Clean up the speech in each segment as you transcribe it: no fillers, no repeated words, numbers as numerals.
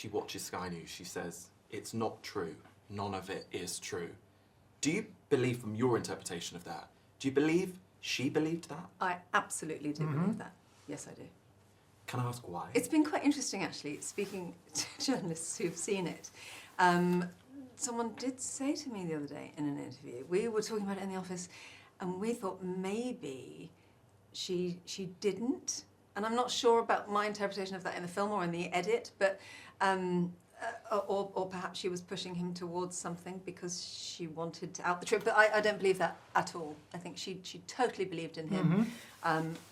she watches Sky News, she says, it's not true. None of it is true. Do you believe from your interpretation of that, do you believe she believed that? I absolutely do believe that. Yes, I do. Can I ask why? It's been quite interesting, actually, speaking to journalists who've seen it. Someone did say to me the other day in an interview, we were talking about it in the office, and we thought maybe she didn't. And I'm not sure about my interpretation of that in the film or in the edit, but or perhaps she was pushing him towards something because she wanted to out the truth. But I don't believe that at all. I think she totally believed in him.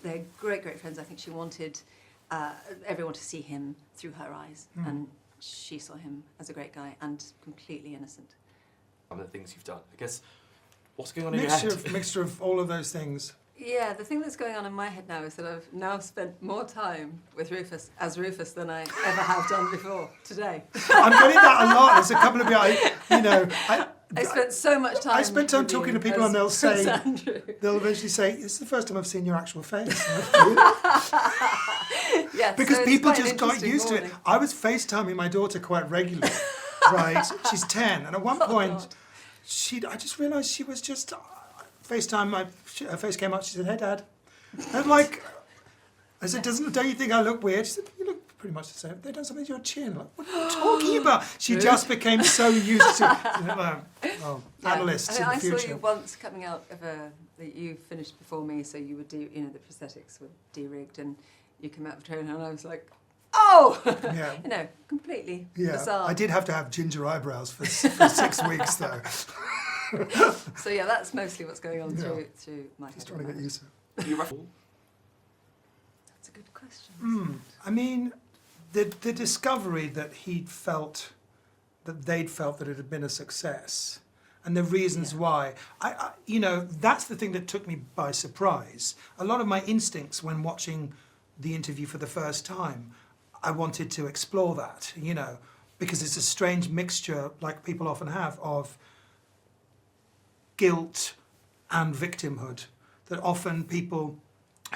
They're great friends. I think she wanted everyone to see him through her eyes, and she saw him as a great guy and completely innocent. One of the things you've done, I guess, what's going on in your head? Mixture of all of those things. Yeah, the thing that's going on in my head now is that I've now spent more time with Rufus than I ever have done before today. I'm getting that a lot. There's a couple of I spent so much time. I spent time talking to people, and they'll say, Andrew. they'll eventually say, "It's the first time I've seen your actual face." Yes, because so people it's quite just an got interesting used to it. morning. I was FaceTiming my daughter quite regularly, right? She's 10, and at one point, I just realised she was just FaceTime. Her face came up. She said, "Hey, Dad." And I said, "Don't you think I look weird?" She said, "You look pretty much the same. They've done something to your chin." I'm like, what are you talking about? She just became so used to analysts in the future. I saw you once coming out of that you finished before me, so you would do, the prosthetics were de-rigged, and you came out of training, and I was like, oh! Yeah. Completely Yeah. bizarre. I did have to have ginger eyebrows for 6 weeks, though. So yeah, that's mostly what's going on through my head. Just trying to get used to it. You reckon? That's a good question. I mean, the discovery that they'd felt that it had been a success, and the reasons why. I that's the thing that took me by surprise. A lot of my instincts when watching the interview for the first time, I wanted to explore that, because it's a strange mixture, like people often have, of guilt and victimhood. That often people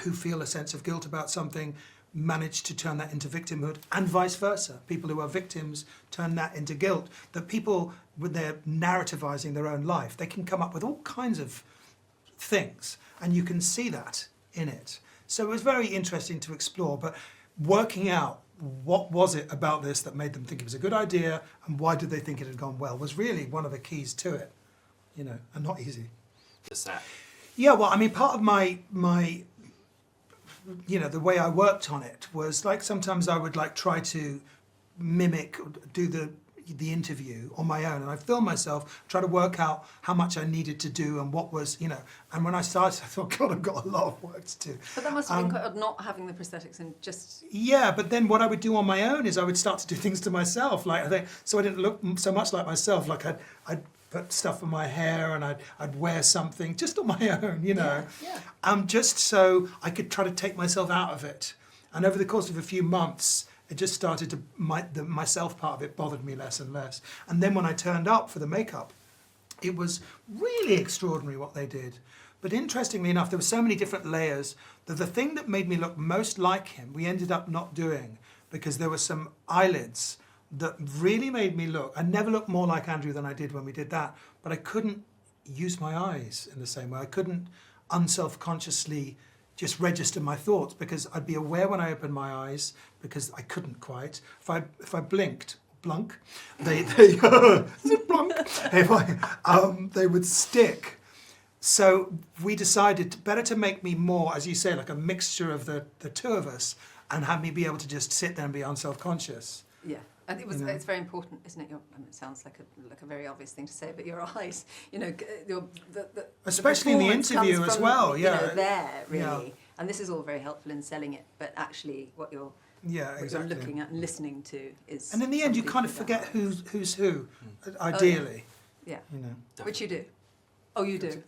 who feel a sense of guilt about something manage to turn that into victimhood, and vice versa. People who are victims turn that into guilt. That people, when they're narrativizing their own life, they can come up with all kinds of things, and you can see that in it. So it was very interesting to explore, but working out what was it about this that made them think it was a good idea, and why did they think it had gone well, was really one of the keys to it, and not easy. The set. Yeah, well, I mean, part of my the way I worked on it was like sometimes I would try to mimic, do the interview on my own, and I film myself, try to work out how much I needed to do and what was, and when I started, I thought, God, I've got a lot of work to do. But that must have been quite odd not having the prosthetics and just... Yeah, but then what I would do on my own is I would start to do things to myself, so I didn't look so much like myself, I'd put stuff in my hair, and I'd wear something just on my own, just so I could try to take myself out of it. And over the course of a few months, it just started to, the myself part of it bothered me less and less. And then when I turned up for the makeup, it was really extraordinary what they did. But interestingly enough, there were so many different layers that the thing that made me look most like him, we ended up not doing, because there were some eyelids that really made me look. I never looked more like Andrew than I did when we did that, but I couldn't use my eyes in the same way. I couldn't unself-consciously just register my thoughts, because I'd be aware when I opened my eyes, because I couldn't quite. If I blinked, blunk, they is it blunk? They would stick. So we decided better to make me more, as you say, like a mixture of the two of us, and have me be able to just sit there and be unself-conscious. Yeah. And it's very important, isn't it? It sounds like a very obvious thing to say, but your eyes, especially in the interview as well, there really, yeah. And this is all very helpful in selling it. But actually, what you're looking at and listening to is. And in the end, you kind of forget who's who, ideally. Yeah. Which you do. Oh, you do.